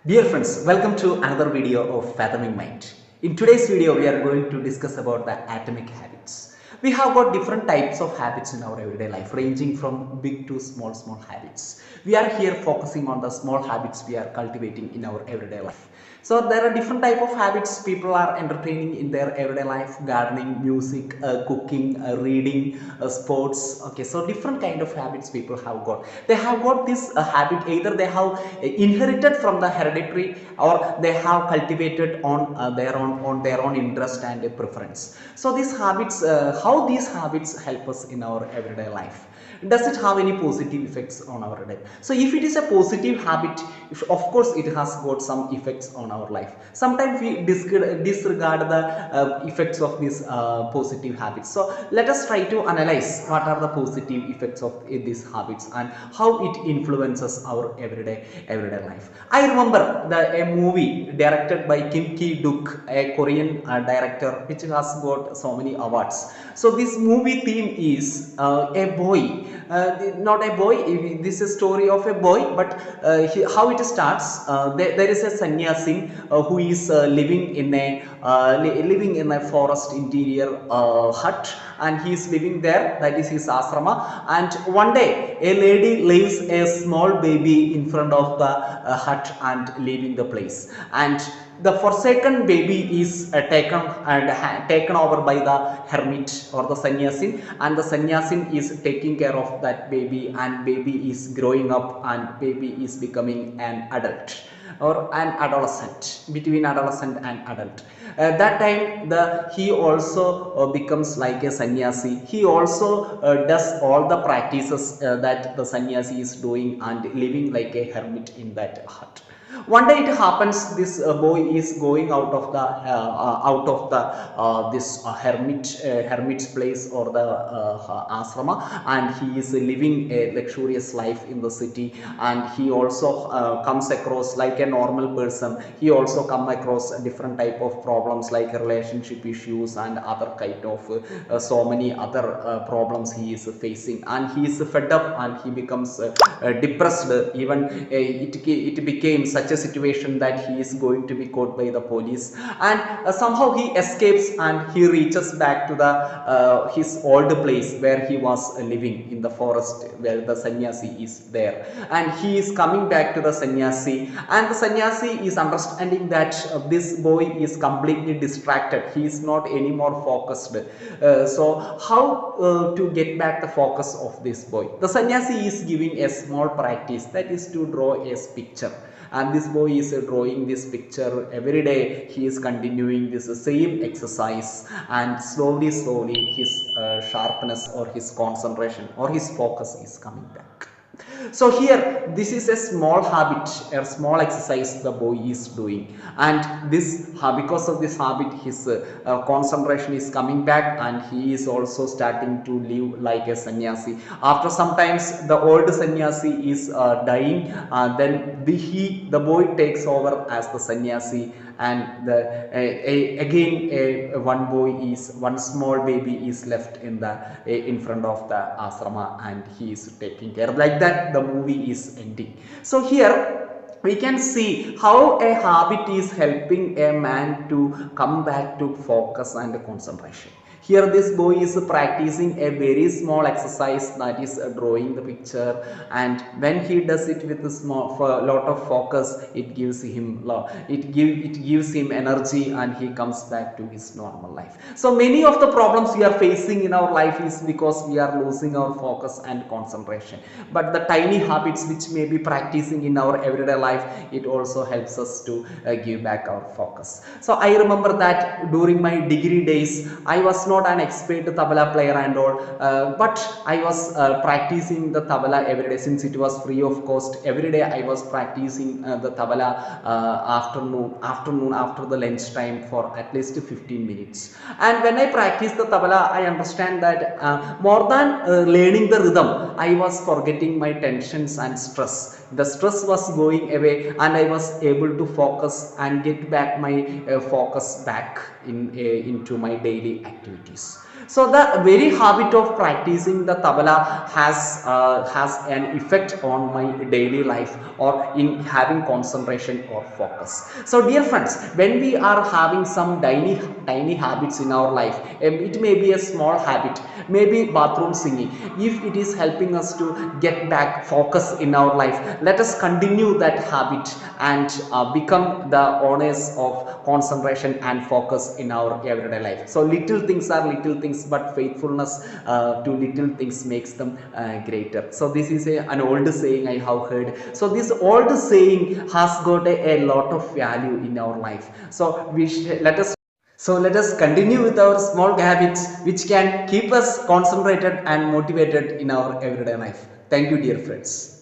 Dear friends, welcome to another video of Fathoming Mind. In today's video, we are going to discuss about the atomic habits. We have got different types of habits in our everyday life, ranging from big to small habits. We are here focusing on the small habits we are cultivating in our everyday life. So there are different type of habits people are entertaining in their everyday life: gardening, music, cooking, reading, sports. Okay, so different kind of habits people have got. They have got this habit, either they have inherited from the hereditary, or they have cultivated on their own interest and preference. So these habits, how these habits help us in our everyday life? Does it have any positive effects on our life? So if it is a positive habit, of course it has got some effects on our life. Sometimes we disregard the effects of these positive habits. So let us try to analyze what are the positive effects of these habits and how it influences our everyday life. I remember a movie directed by Kim Ki-duk, a Korean director, which has got so many awards. So this movie theme is a boy, not a boy. This is a story of a boy, but how it starts. There is a sannyasi who is living in a forest interior hut, and he is living there. That is his asrama. And one day, a lady lays a small baby in front of the hut and leaving the place. And the forsaken baby is taken over by the hermit or the sannyasin, and the sannyasin is taking care of that baby, and baby is growing up, and baby is becoming an adult or an adolescent, between adolescent and adult. That time he also becomes like a sannyasi. He also does all the practices that the sannyasi is doing and living like a hermit in that hut. One day it happens, this boy is going out of the this hermit's place or the asrama, and he is living a luxurious life in the city. And he also comes across, like a normal person, he also come across different type of problems like relationship issues and other kind of so many other problems he is facing, and he is fed up and he becomes depressed. Even it became such a situation that he is going to be caught by the police, and somehow he escapes and he reaches back to the his old place where he was living in the forest, where the sannyasi is there. And he is coming back to the sannyasi, and the sannyasi is understanding that this boy is completely distracted, he is not anymore focused. So how to get back the focus of this boy? The sannyasi is giving a small practice, that is to draw a picture. And this boy is drawing this picture every day. He is continuing this same exercise, and slowly his sharpness or his concentration or his focus is coming back. So here, this is a small habit, a small exercise the boy is doing, and this because of this habit his concentration is coming back, and he is also starting to live like a sannyasi. After sometimes the old sannyasi is dying, then the boy takes over as the sannyasi, and again one small baby is left in front of the asrama, and he is taking care. Like that the movie is ending. So here we can see how a habit is helping a man to come back to focus and concentration. Here this boy is practicing a very small exercise, that is drawing the picture, and when he does it with a lot of focus, it gives him energy, and he comes back to his normal life. So many of the problems we are facing in our life is because we are losing our focus and concentration. But the tiny habits which may be practicing in our everyday life, it also helps us to give back our focus. So I remember that during my degree days, I was not an expert tabla player and all, but I was practicing the tabla every day since it was free of cost. Every day I was practicing the tabla afternoon after the lunch time for at least 15 minutes. And when I practice the tabla, I understand that more than learning the rhythm, I was forgetting my tensions and stress. The stress was going away, and I was able to focus and get back my focus back into my daily activities. So the very habit of practicing the tabla has an effect on my daily life or in having concentration or focus. So dear friends, when we are having some tiny habits in our life, it may be a small habit, maybe bathroom singing. If it is helping us to get back focus in our life, let us continue that habit and become the owners of concentration and focus in our everyday life. So little things are little things, but faithfulness to little things makes them greater. So this is an old saying I have heard. So this old saying has got a lot of value in our life. So let us continue with our small habits which can keep us concentrated and motivated in our everyday life. Thank you, dear friends.